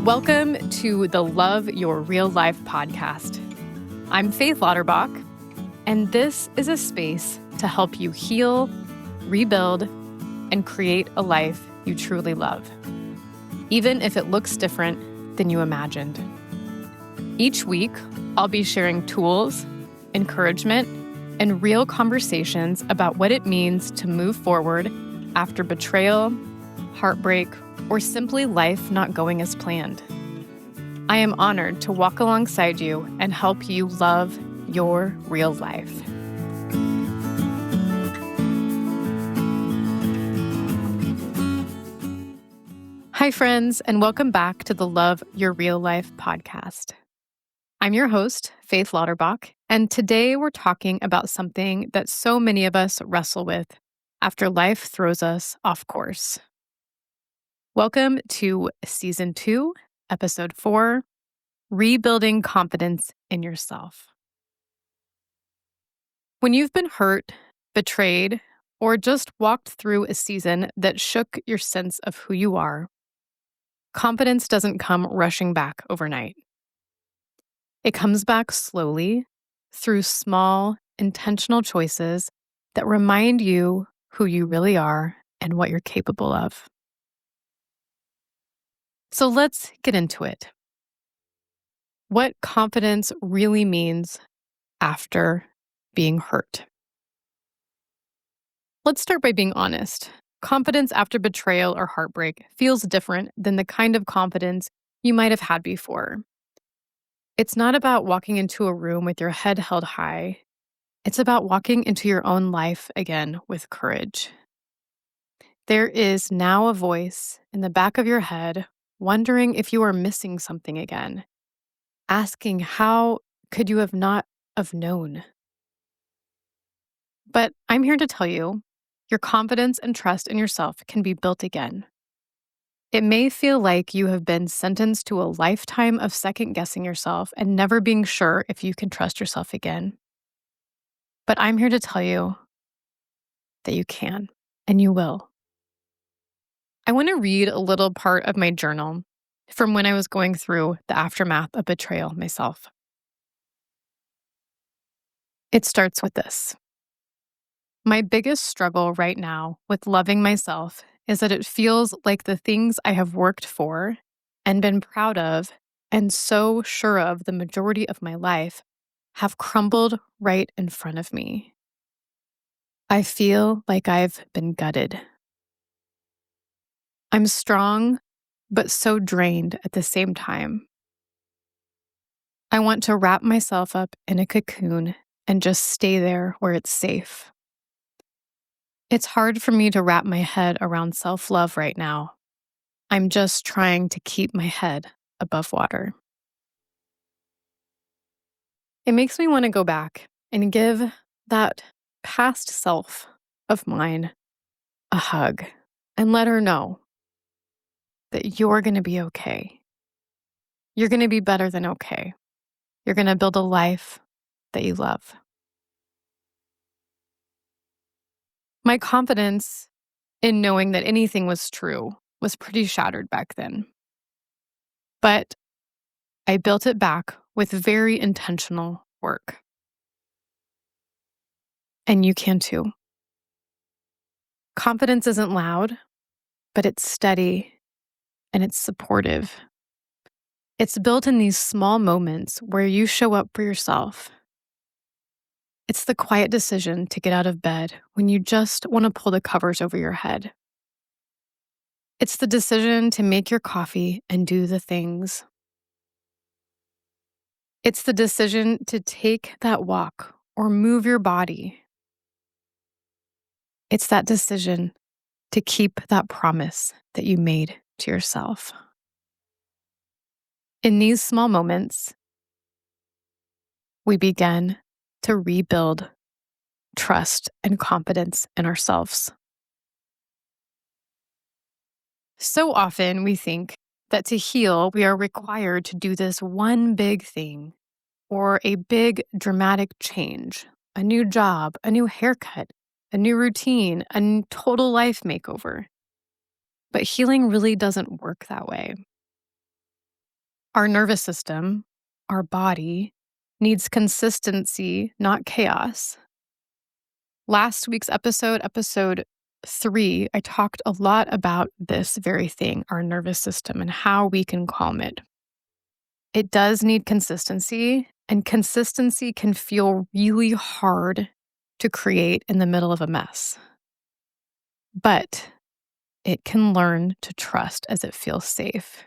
Welcome to the Love Your Real Life podcast. I'm Faith Lauterbach, and this is a space to help you heal, rebuild, and create a life you truly love, even if it looks different than you imagined. Each week, I'll be sharing tools, encouragement, and real conversations about what it means to move forward after betrayal, heartbreak, or simply life not going as planned. I am honored to walk alongside you and help you love your real life. Hi, friends, and welcome back to the Love Your Real Life podcast. I'm your host, Faith Lauterbach, and today we're talking about something that so many of us wrestle with after life throws us off course. Welcome to Season 2, Episode 4, Rebuilding Confidence in Yourself. When you've been hurt, betrayed, or just walked through a season that shook your sense of who you are, confidence doesn't come rushing back overnight. It comes back slowly through small, intentional choices that remind you who you really are and what you're capable of. So let's get into it. What confidence really means after being hurt. Let's start by being honest. Confidence after betrayal or heartbreak feels different than the kind of confidence you might have had before. It's not about walking into a room with your head held high. It's about walking into your own life again with courage. There is now a voice in the back of your head wondering if you are missing something again, asking how could you have not have known? But I'm here to tell you, your confidence and trust in yourself can be built again. It may feel like you have been sentenced to a lifetime of second-guessing yourself and never being sure if you can trust yourself again. But I'm here to tell you that you can, and you will. I want to read a little part of my journal from when I was going through the aftermath of betrayal myself. It starts with this. My biggest struggle right now with loving myself is that it feels like the things I have worked for and been proud of and so sure of the majority of my life have crumbled right in front of me. I feel like I've been gutted. I'm strong, but so drained at the same time. I want to wrap myself up in a cocoon and just stay there where it's safe. It's hard for me to wrap my head around self-love right now. I'm just trying to keep my head above water. It makes me want to go back and give that past self of mine a hug and let her know that you're going to be okay. You're going to be better than okay. You're going to build a life that you love. My confidence in knowing that anything was true was pretty shattered back then. But I built it back with very intentional work. And you can too. Confidence isn't loud, but it's steady and it's supportive. It's built in these small moments where you show up for yourself. It's the quiet decision to get out of bed when you just want to pull the covers over your head. It's the decision to make your coffee and do the things. It's the decision to take that walk or move your body. It's that decision to keep that promise that you made to yourself. In these small moments, we begin to rebuild trust and confidence in ourselves. So often we think that to heal, we are required to do this one big thing or a big dramatic change, a new job, a new haircut, a new routine, a total life makeover. But healing really doesn't work that way. Our nervous system, our body, needs consistency, not chaos. Last week's episode 3, I talked a lot about this very thing, our nervous system, and how we can calm it. It does need consistency, and consistency can feel really hard to create in the middle of a mess. But it can learn to trust as it feels safe.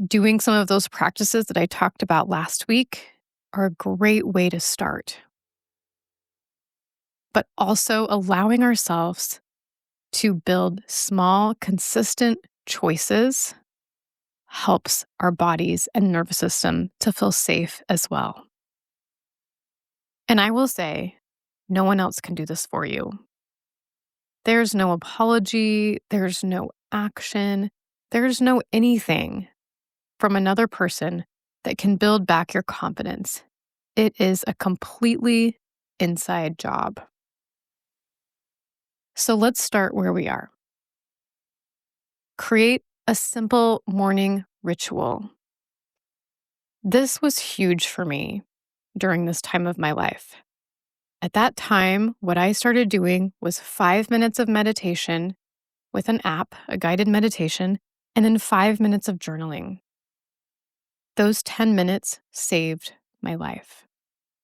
Doing some of those practices that I talked about last week are a great way to start. But also allowing ourselves to build small, consistent choices helps our bodies and nervous system to feel safe as well. And I will say, no one else can do this for you. There's no apology, there's no action, there's no anything from another person that can build back your confidence. It is a completely inside job. So let's start where we are. Create a simple morning ritual. This was huge for me during this time of my life. At that time, what I started doing was 5 minutes of meditation with an app, a guided meditation, and then 5 minutes of journaling. Those 10 minutes saved my life.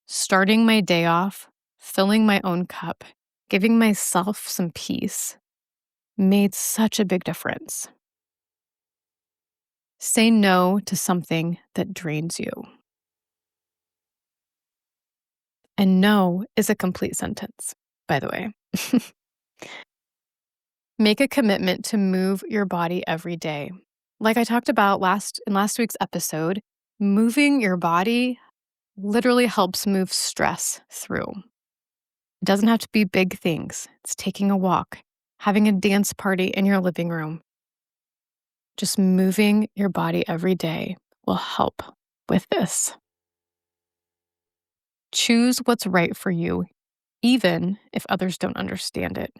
Starting my day off, filling my own cup, giving myself some peace made such a big difference. Say no to something that drains you. And no is a complete sentence, by the way. Make a commitment to move your body every day. Like I talked about in last week's episode, moving your body literally helps move stress through. It doesn't have to be big things. It's taking a walk, having a dance party in your living room. Just moving your body every day will help with this. Choose what's right for you, even if others don't understand it.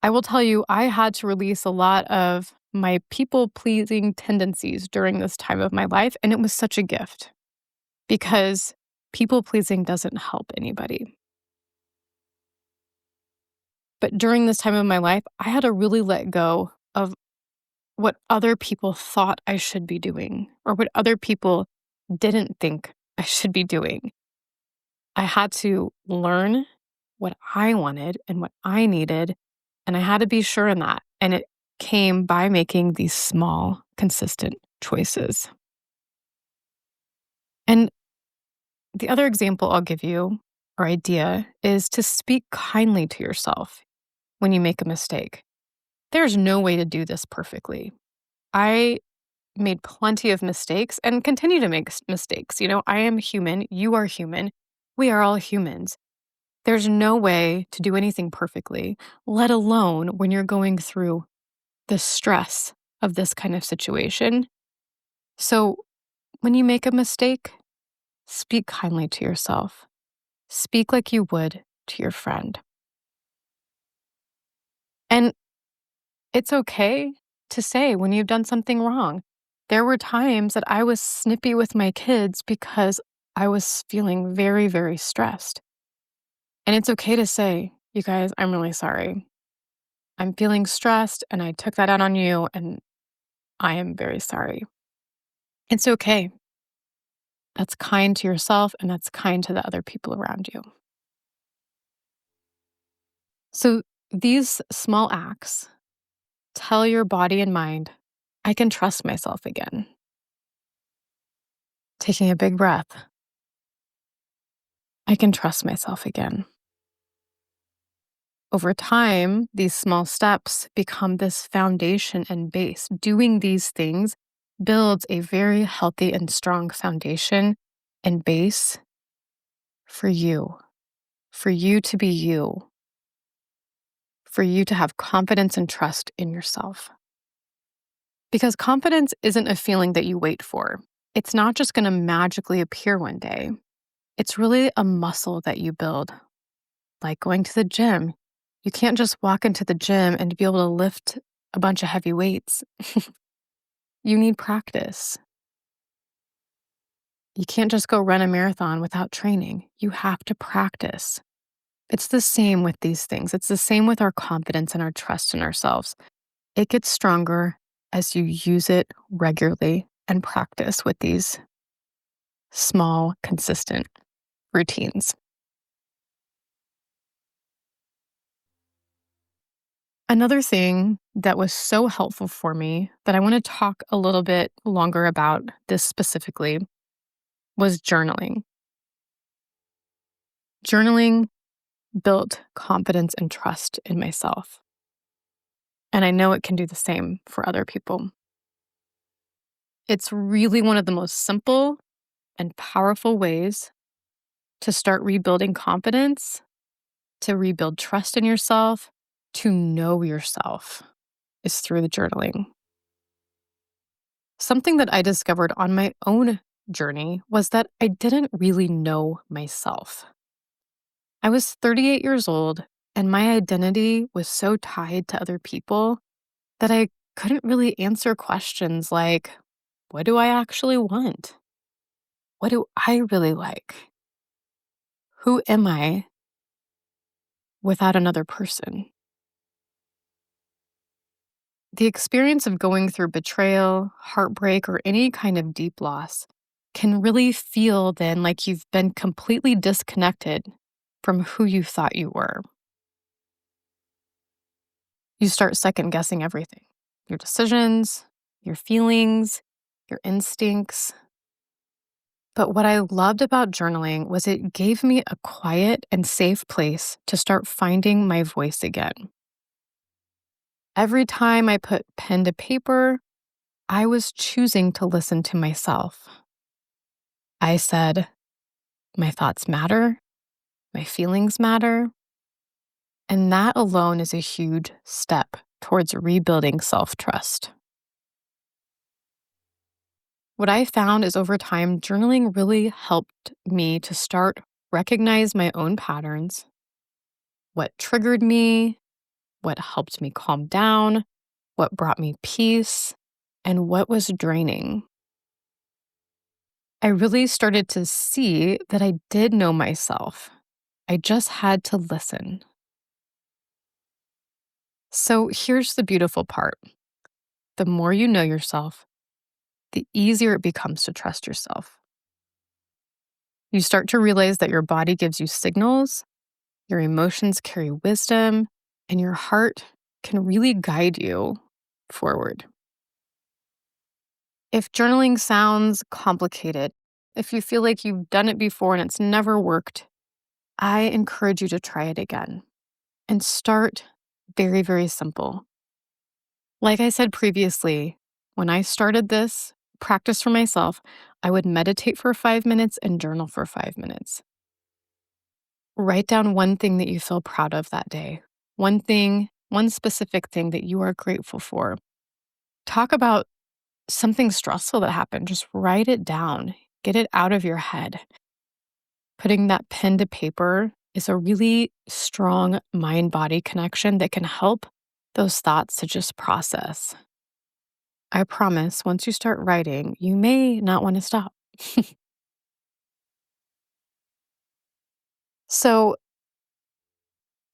I will tell you, I had to release a lot of my people-pleasing tendencies during this time of my life, and it was such a gift because people-pleasing doesn't help anybody. But during this time of my life, I had to really let go of what other people thought I should be doing or what other people didn't think I should be doing. I had to learn what I wanted and what I needed, and I had to be sure in that. And it came by making these small, consistent choices. And the other example I'll give you, or idea, is to speak kindly to yourself when you make a mistake. There's no way to do this perfectly. I made plenty of mistakes and continue to make mistakes. I am human. You are human. We are all humans. There's no way to do anything perfectly, let alone when you're going through the stress of this kind of situation. So when you make a mistake, speak kindly to yourself. Speak like you would to your friend. And it's okay to say when you've done something wrong. There were times that I was snippy with my kids because I was feeling very, very stressed. And it's okay to say, you guys, I'm really sorry. I'm feeling stressed and I took that out on you and I am very sorry. It's okay. That's kind to yourself and that's kind to the other people around you. So these small acts tell your body and mind, I can trust myself again. Taking a big breath. I can trust myself again. Over time, these small steps become this foundation and base. Doing these things builds a very healthy and strong foundation and base for you to be you, for you to have confidence and trust in yourself. Because confidence isn't a feeling that you wait for. It's not just going to magically appear one day. It's really a muscle that you build, like going to the gym. You can't just walk into the gym and be able to lift a bunch of heavy weights. You need practice. You can't just go run a marathon without training. You have to practice. It's the same with these things. It's the same with our confidence and our trust in ourselves. It gets stronger as you use it regularly and practice with these small, consistent routines. Another thing that was so helpful for me that I want to talk a little bit longer about this specifically was journaling. Journaling built confidence and trust in myself. And I know it can do the same for other people. It's really one of the most simple and powerful ways to start rebuilding confidence, to rebuild trust in yourself, to know yourself is through the journaling. Something that I discovered on my own journey was that I didn't really know myself. I was 38 years old, and my identity was so tied to other people that I couldn't really answer questions like, what do I actually want? What do I really like? Who am I without another person? The experience of going through betrayal, heartbreak, or any kind of deep loss can really feel then like you've been completely disconnected from who you thought you were. You start second guessing everything, your decisions, your feelings, your instincts. But what I loved about journaling was it gave me a quiet and safe place to start finding my voice again. Every time I put pen to paper, I was choosing to listen to myself. I said, my thoughts matter, my feelings matter, and that alone is a huge step towards rebuilding self-trust. What I found is over time, journaling really helped me to start recognize my own patterns, what triggered me, what helped me calm down, what brought me peace, and what was draining. I really started to see that I did know myself. I just had to listen. So here's the beautiful part. The more you know yourself, the easier it becomes to trust yourself. You start to realize that your body gives you signals, your emotions carry wisdom, and your heart can really guide you forward. If journaling sounds complicated, if you feel like you've done it before and it's never worked, I encourage you to try it again and start very, very simple. Like I said previously, when I started this practice for myself, I would meditate for 5 minutes and journal for 5 minutes. Write down one thing that you feel proud of that day, one thing, one specific thing that you are grateful for. Talk about something stressful that happened. Just write it down, get it out of your head. Putting that pen to paper is a really strong mind body connection that can help those thoughts to just process. I promise, once you start writing, you may not want to stop. So,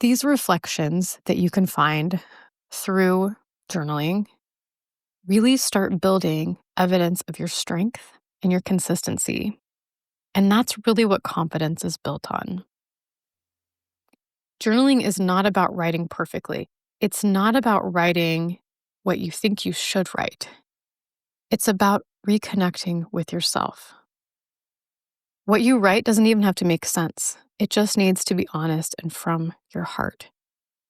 these reflections that you can find through journaling really start building evidence of your strength and your consistency. And that's really what confidence is built on. Journaling is not about writing perfectly. It's not about writing what you think you should write. It's about reconnecting with yourself. What you write doesn't even have to make sense. It just needs to be honest and from your heart.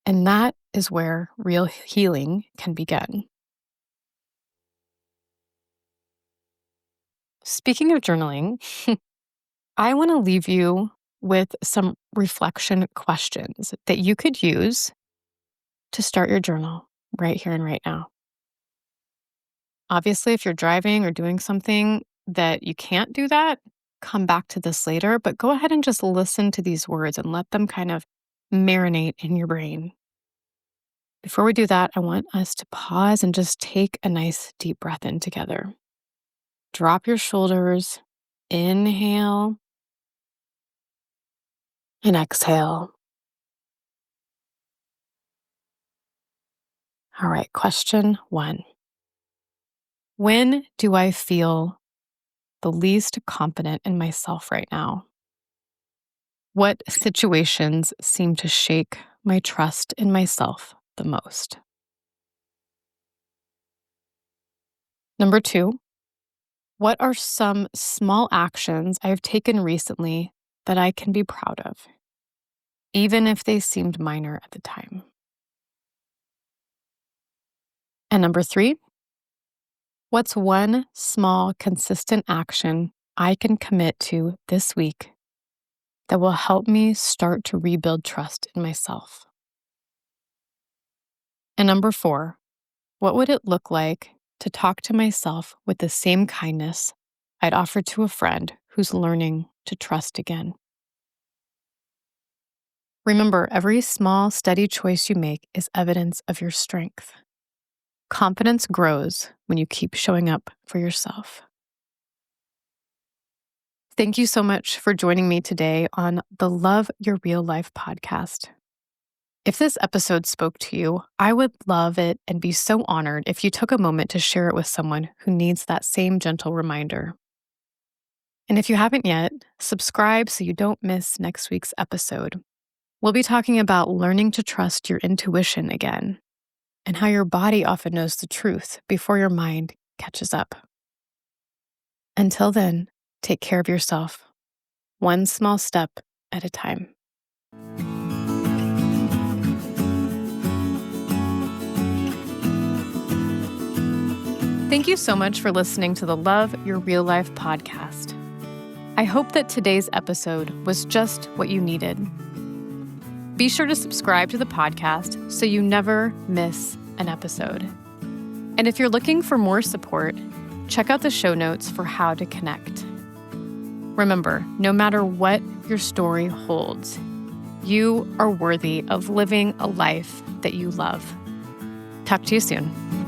And that is where real healing can begin. Speaking of journaling, I want to leave you with some reflection questions that you could use to start your journal right here and right now. Obviously, if you're driving or doing something that you can't do that, come back to this later, but go ahead and just listen to these words and let them kind of marinate in your brain. Before we do that, I want us to pause and just take a nice deep breath in together. Drop your shoulders Inhale and exhale. All right, question 1. When do I feel the least confident in myself right now? What situations seem to shake my trust in myself the most? Number 2, what are some small actions I've taken recently that I can be proud of, even if they seemed minor at the time? And number 3, what's one small, consistent action I can commit to this week that will help me start to rebuild trust in myself? And number 4, what would it look like to talk to myself with the same kindness I'd offer to a friend who's learning to trust again? Remember, every small, steady choice you make is evidence of your strength. Confidence grows when you keep showing up for yourself. Thank you so much for joining me today on the Love Your Real Life podcast. If this episode spoke to you, I would love it and be so honored if you took a moment to share it with someone who needs that same gentle reminder. And if you haven't yet, subscribe so you don't miss next week's episode. We'll be talking about learning to trust your intuition again and how your body often knows the truth before your mind catches up. Until then, take care of yourself, one small step at a time. Thank you so much for listening to the Love Your Real Life podcast. I hope that today's episode was just what you needed. Be sure to subscribe to the podcast so you never miss an episode. And if you're looking for more support, check out the show notes for how to connect. Remember, no matter what your story holds, you are worthy of living a life that you love. Talk to you soon.